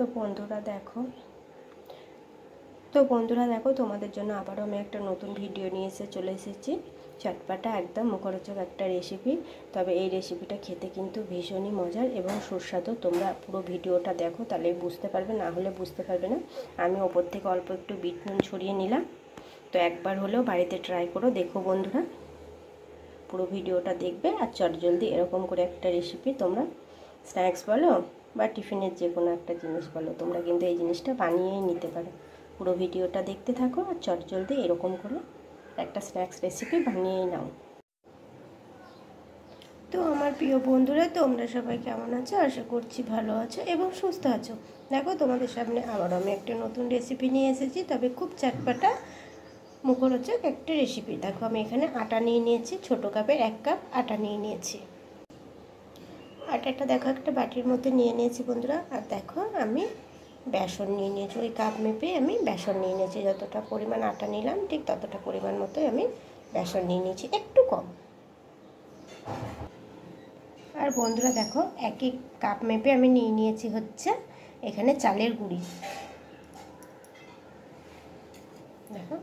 তো বন্ধুরা দেখো তোমাদের জন্য আবারও আমি একটা নতুন ভিডিও নিয়ে চলে এসেছি। চটপাটা একদম মুখরোচক একটা রেসিপি। তবে এই রেসিপিটা খেতে কিন্তু ভীষণই মজার এবং সুস্বাদু। তোমরা পুরো ভিডিওটা দেখো, তাহলে বুঝতে পারবে, না হলে বুঝতে পারবে না। আমি ওপর থেকে অল্প একটু বিট নুন ছড়িয়ে নিলাম। তো একবার হলেও বাড়িতে ট্রাই করো, দেখো বন্ধুরা, পুরো ভিডিওটা দেখবে। আর চটজলদি এরকম করে একটা রেসিপি তোমরা স্ন্যাক্স বলো বা টিফিনের যে কোনো একটা জিনিস বলো, তোমরা কিন্তু এই জিনিসটা বানিয়েই নিতে পারো। পুরো ভিডিওটা দেখতে থাকো আর চটজলদি এরকম করে একটা স্ন্যাক্স রেসিপি বানিয়েই নাও। তো আমার প্রিয় বন্ধুরা, তোমরা সবাই কেমন আছো? আশা করছি ভালো আছো এবং সুস্থ আছো। দেখো তোমাদের সামনে আবার আমি একটা নতুন রেসিপি নিয়ে এসেছি, তবে খুব চটপাটা মুখরোচক একটা রেসিপি। দেখো আমি এখানে আটা নিয়ে নিয়েছি, ছোটো কাপের 1 কাপ আটা নিয়ে নিয়েছি। আটাটা দেখো একটা বাটির মধ্যে নিয়ে নিয়েছি বন্ধুরা। আর দেখো আমি বেসন নিয়ে নিয়েছি, ওই কাপ মেপে আমি বেসন নিয়ে নিয়েছি। যতটা পরিমাণ আটা নিলাম ঠিক ততটা পরিমাণ মতোই আমি বেসন নিয়ে নিয়েছি, একটু কম। আর বন্ধুরা দেখো একই কাপ মেপে আমি নিয়ে নিয়েছি হচ্ছে এখানে চালের গুঁড়ি। দেখো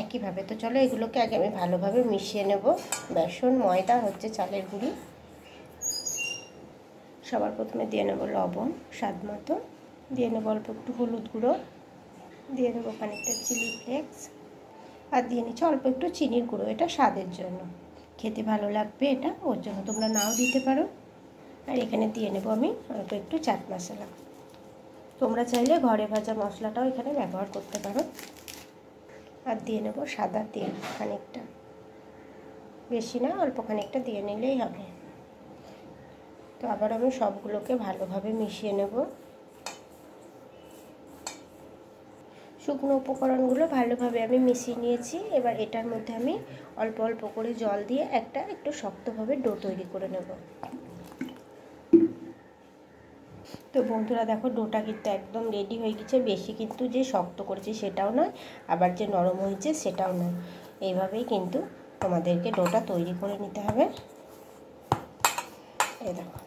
একইভাবে। তো চলো এগুলোকে আগে আমি ভালোভাবে মিশিয়ে নেব। বেসন, ময়দা, হচ্ছে চালের গুঁড়ি। সবার প্রথমে দিয়ে নেব লবণ স্বাদ মতো, দিয়ে নেব অল্প একটু হলুদ গুঁড়ো, দিয়ে দেবো খানিকটা চিলি ফ্লেক্স, আর দিয়ে নিচ্ছি অল্প একটু চিনির গুঁড়ো। এটা স্বাদের জন্য, খেতে ভালো লাগবে এটা, ওর জন্য তোমরা নাও দিতে পারো। আর এখানে দিয়ে নেব আমি অল্প একটু চাট মশলা। তোমরা চাইলে ঘরে ভাজা মশলাটাও এখানে ব্যবহার করতে পারো। আর দিয়ে নেব সাদা তেল খানিকটা, বেশি না, অল্প খানিকটা দিয়ে নিলেই হবে। তো আবার আমি সবগুলোকে ভালোভাবে মিশিয়ে নেব। শুকনো উপকরণগুলো ভালোভাবে আমি মিশিয়ে নিয়েছি। এবার এটার মধ্যে আমি অল্প অল্প করে জল দিয়ে একটু শক্তভাবে ডো তৈরি করে নেব। তো বন্ধুরা দেখো ডোটা কিন্তু একদম রেডি হয়ে গেছে। বেশি কিন্তু যে শক্ত করেছি সেটাও নয়, আবার যে নরম হয়েছে সেটাও নয়। এইভাবেই কিন্তু তোমাদেরকে ডোটা তৈরি করে নিতে হবে। এই দেখো।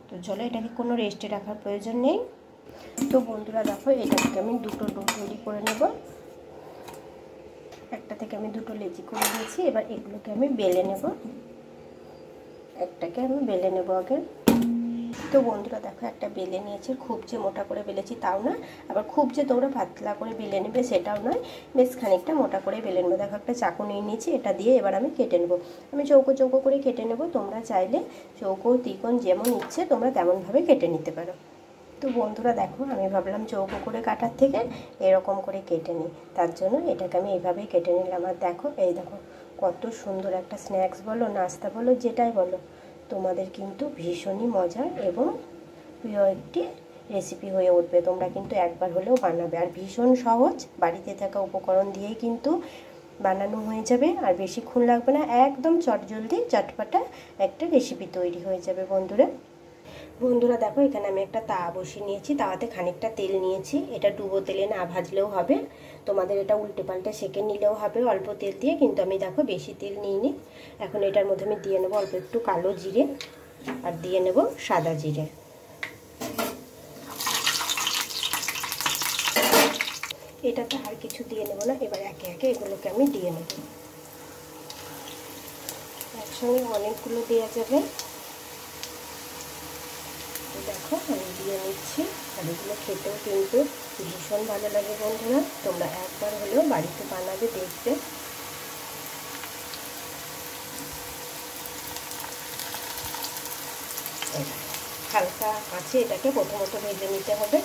তো চলো এটাকে কোনো রেস্টে রাখার প্রয়োজন নেই। তো বন্ধুরা দেখো এটা থেকে আমি দুটো ডো তৈরি করে নেব। একটা থেকে আমি দুটো লেচি করে নিয়েছি। এবার এগুলোকে আমি বেলে নেব। একটাকে আমি বেলে নেব আগে। তো বন্ধুরা দেখো একটা বেলে নিয়েছি। খুব যে মোটা করে বেলেছি তাও না, আবার খুব যে তোমরা পাতলা করে বেলে নেবে সেটাও নয়, বেশ খানিকটা মোটা করে বেলে নেবো। দেখো একটা চাকু নিয়ে নিয়েছি, এটা দিয়ে এবার আমি কেটে নেব। আমি চৌকো চৌকো করে কেটে নেব। তোমরা চাইলে চৌকো ত্রিকোণ যেমন ইচ্ছে তোমরা তেমনভাবে কেটে নিতে পারো। তো বন্ধুরা দেখো আমি ভাবলাম চৌকো করে কাটার থেকে এরকম করে কেটে নিই, তার জন্য এটাকে আমি এইভাবেই কেটে নিলাম। আর দেখো এই দেখো কত সুন্দর একটা স্ন্যাক্স বলো, নাস্তা বলো, যেটাই বলো, তোমাদের কিন্তু ভীষণই মজার এবং প্রিয় একটি রেসিপি হয়ে উঠবে। তোমরা কিন্তু একবার হলেও বানাবে। আর ভীষণ সহজ, বাড়িতে থাকা উপকরণ দিয়েই কিন্তু বানানো হয়ে যাবে। আর বেশিক্ষণ লাগবে না, একদম চটজলদি চটপাটা একটা রেসিপি তৈরি হয়ে যাবে বন্ধুরা দেখো এখানে আমি একটা তাওয়া বসিয়ে নিয়েছি। তাওয়াতে খানিকটা তেল নিয়েছি। এটা ডুবো তেলে না ভাজলেও হবে, তোমাদের এটা উল্টে পাল্টে সেঁকে নিলেও হবে অল্প তেল দিয়ে, কিন্তু আমি দেখো বেশি তেল নিইনি। এখন এটার মধ্যে আমি দিয়ে নেবো অল্প একটু কালো জিরে আর দিয়ে নেব সাদা জিরে। এটাতে আর কিছু দিয়ে নেব না। এবার একে একে এগুলোকে আমি দিয়ে নেব। একসঙ্গে অনেকগুলো দেওয়া যাবে। দেখো আমি দিয়ে নিচ্ছি। আর এগুলো খেতেও কিন্তু ভীষণ ভালো লাগে বন্ধুরা। তোমরা একবার হলেও বাড়িতে বানাবে, দেখবে। হালকা আছে এটাকে প্রথমত ভেজে নিতে হবে।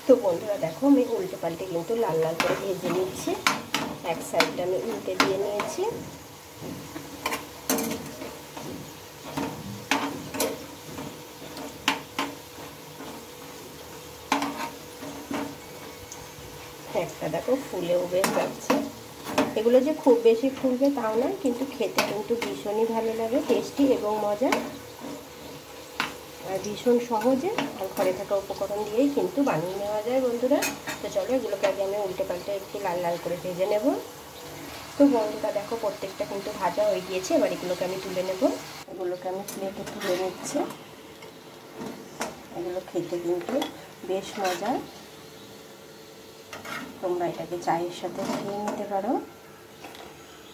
তো বন্ধুরা দেখো আমি উল্টে পাল্টে কিন্তু লাল লাল করে ভেজে নিচ্ছি। এক সাইডটা আমি উল্টে দিয়ে নিয়েছি। একটা দেখো ফুলেও বেশ যাচ্ছে। এগুলো যে খুব বেশি ফুলবে তাও নয়, কিন্তু খেতে কিন্তু ভীষণই ভালো লাগে, টেস্টি এবং মজা, আর ভীষণ সহজে আর ঘরে থাকা উপকরণ দিয়েই কিন্তু বানিয়ে নেওয়া যায় বন্ধুরা। তো চলো এগুলোকে আগে আমি উল্টে পাল্টে একটু লাল লাল করে ভেজে নেব। তো বন্ধুরা দেখো প্রত্যেকটা কিন্তু ভাজা হয়ে গিয়েছে। এবার এগুলোকে আমি তুলে নেব। এগুলোকে আমি প্লেটে তুলে নিচ্ছি। এগুলো খেতে কিন্তু বেশ মজার। তোমরা এটাকে চায়ের সাথে খেয়ে নিতে পারো।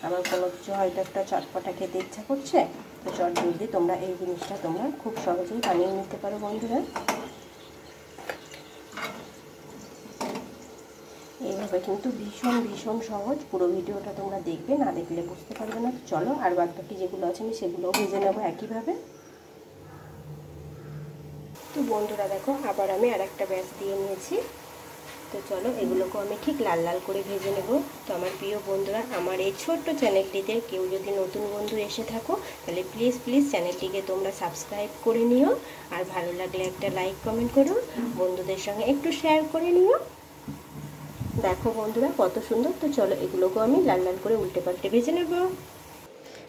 আবার কোনো কিছু হয়তো একটা চটপটা খেতে ইচ্ছা করছে, তো চটজলদি তোমরা এই জিনিসটা তোমরা খুব সহজেই বানিয়ে নিতে পারো বন্ধুরা। এইভাবে কিন্তু ভীষণ ভীষণ সহজ। পুরো ভিডিওটা তোমরা দেখবে, না দেখলে বুঝতে পারবে না। চলো আর বাদ বাকি যেগুলো আছে আমি সেগুলোও ভেজে নেবো একইভাবে। তো বন্ধুরা দেখো, আবার আমি আর একটা ব্যাচ দিয়ে নিয়েছি। তো চলো এগুলোকেও আমি ঠিক লাল লাল করে ভেজে নেব। তো আমার প্রিয় বন্ধুরা, আমার এই ছোট্ট চ্যানেলটিতে কেউ যদি নতুন বন্ধু এসে থাকো, তাহলে প্লিজ প্লিজ চ্যানেলটিকে তোমরা সাবস্ক্রাইব করে নিও। আর ভালো লাগলে একটা লাইক কমেন্ট করো, বন্ধুদের সঙ্গে একটু শেয়ার করে নিও। দেখো বন্ধুরা কত সুন্দর। তো চলো এগুলোকেও আমি লাল লাল করে উল্টে পাল্টে ভেজে নেব।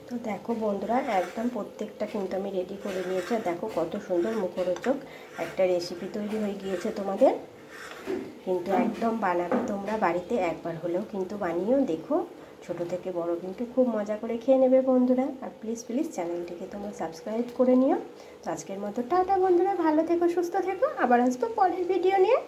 তো দেখো বন্ধুরা, একদম প্রত্যেকটা কিন্তু আমি রেডি করে নিয়েছি। আর দেখো কত সুন্দর মুখরোচক একটা রেসিপি তৈরি হয়ে গিয়েছে তোমাদের। কিন্তু একদম বানাবে তোমরা বাড়িতে, একবার হলেও কিন্তু বানিয়েও দেখো। ছোট থেকে বড় কিন্তু খুব মজা করে খেয়ে নেবে বন্ধুরা। আর প্লিজ প্লিজ চ্যানেলটিকে তোমরা সাবস্ক্রাইব করে নিও। তো আজকের মতো টাটা বন্ধুরা, ভালো থেকো, সুস্থ থেকো। আবার আসবো পরের ভিডিও নিয়ে।